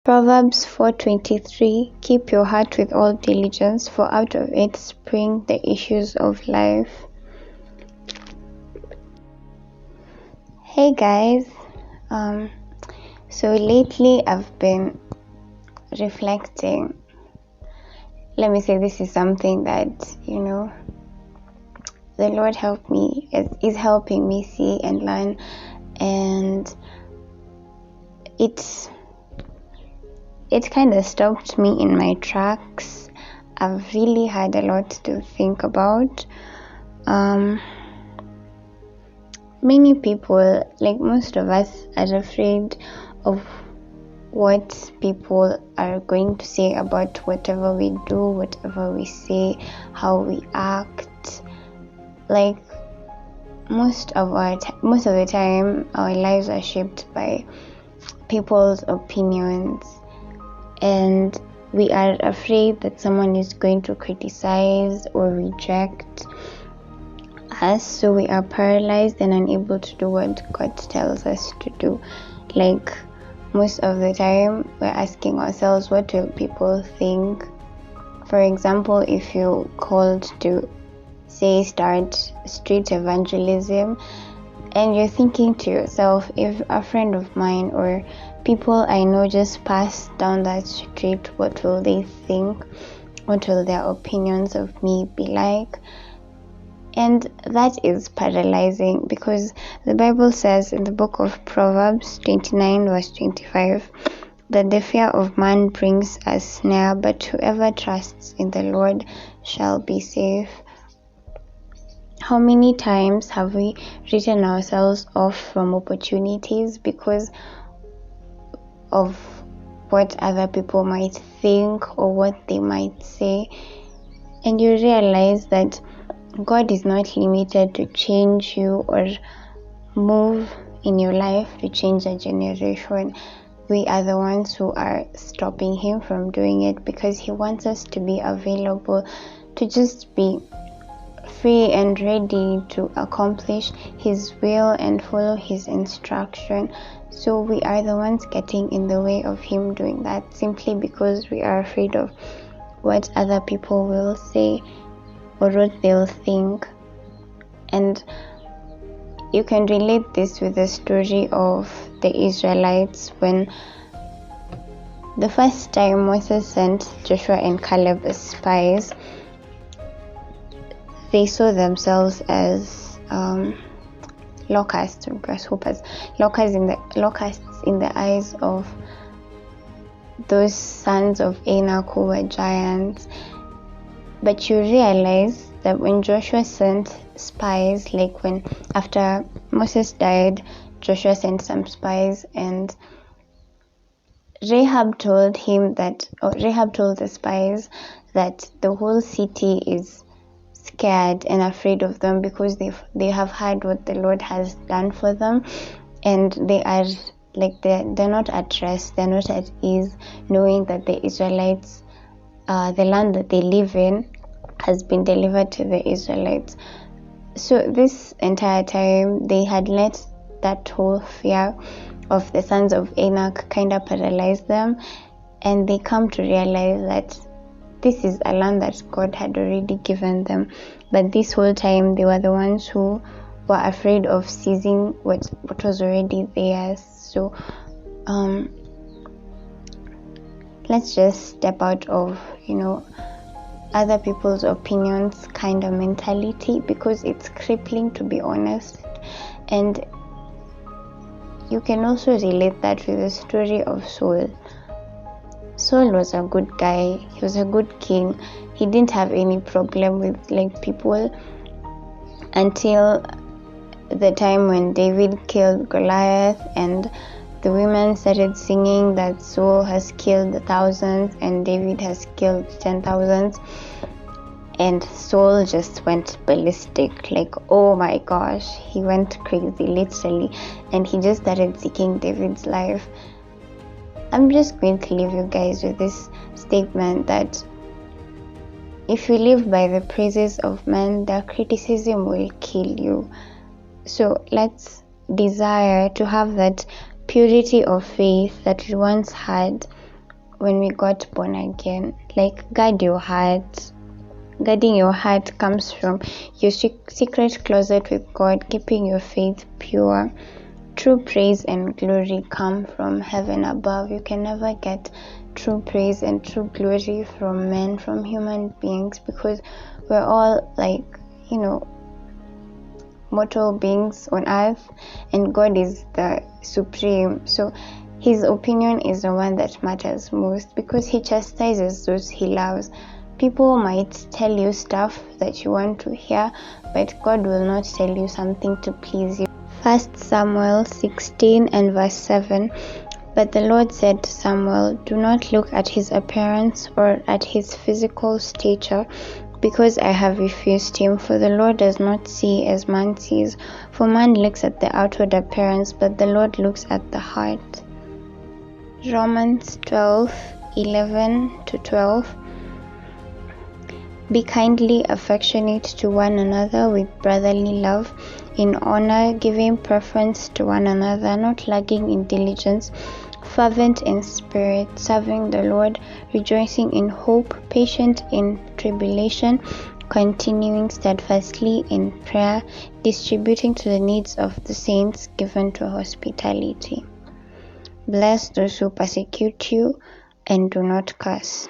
Proverbs 4:23 Keep your heart with all diligence, for out of it spring the issues of life. Hey guys, so lately I've been reflecting. Let me say this is something that, the Lord is helping me see and learn, and it kind of stopped me in my tracks. I've really had a lot to think about. Many people, like most of us, are afraid of what people are going to say about whatever we do, whatever we say, how we act. Like most of the time, our lives are shaped by people's opinions, and we are afraid that someone is going to criticize or reject us, so we are paralyzed and unable to do what God tells us to do. Like most of the time, we're asking ourselves, what will people think? For example, if you're called to, say, start street evangelism, and you're thinking to yourself, if a friend of mine or people I know just pass down that street, what will they think? What will their opinions of me be like? And that is paralyzing, because the Bible says in the book of Proverbs 29 verse 25 that the fear of man brings a snare, but whoever trusts in the Lord shall be safe. How many times have we written ourselves off from opportunities because of what other people might think or what they might say? And you realize that God is not limited to change you or move in your life to change a generation. We are the ones who are stopping Him from doing it, because He wants us to be available, to just be free and ready to accomplish His will and follow His instruction. So we are the ones getting in the way of Him doing that, simply because we are afraid of what other people will say or what they'll think. And you can relate this with the story of the Israelites, when the first time Moses sent Joshua and Caleb as spies. They saw themselves as locusts or grasshoppers, locusts in the eyes of those sons of Anak who were giants. But you realize that when Joshua sent spies, like when after Moses died, Joshua sent some spies, and Rahab told the spies that the whole city is scared and afraid of them, because they have heard what the Lord has done for them, and they are like they're not at rest, they're not at ease, knowing that the Israelites, the land that they live in, has been delivered to the Israelites. So this entire time they had let that whole fear of the sons of Anak kind of paralyze them, and they come to realize that this is a land that God had already given them, but this whole time they were the ones who were afraid of seizing what was already theirs. So let's just step out of other people's opinions kind of mentality, because it's crippling, to be honest. And you can also relate that with the story of Saul. Saul was a good guy, he was a good king, he didn't have any problem with people until the time when David killed Goliath, and the women started singing that Saul has killed the thousands and David has killed 10,000s, and Saul just went ballistic, like, oh my gosh, he went crazy literally, and he just started seeking David's life. I'm just going to leave you guys with this statement that if you live by the praises of men, their criticism will kill you. So let's desire to have that purity of faith that we once had, when we got born again. Like, guard your heart. Guarding your heart comes from your secret closet with God, keeping your faith pure. True praise and glory come from heaven above. You can never get true praise and true glory from men, from human beings, because we're all mortal beings on earth, and God is the supreme. So his opinion is the one that matters most, because he chastises those he loves. People might tell you stuff that you want to hear, but God will not tell you something to please you. 1 Samuel 16 and verse 7. But the Lord said to Samuel, do not look at his appearance or at his physical stature, because I have refused him. For the Lord does not see as man sees. For man looks at the outward appearance, but the Lord looks at the heart. Romans 12:11-12. Be kindly affectionate to one another with brotherly love, in honor, giving preference to one another, not lagging in diligence, fervent in spirit, serving the Lord, rejoicing in hope, patient in tribulation, continuing steadfastly in prayer, distributing to the needs of the saints, given to hospitality. Bless those who persecute you, and do not curse.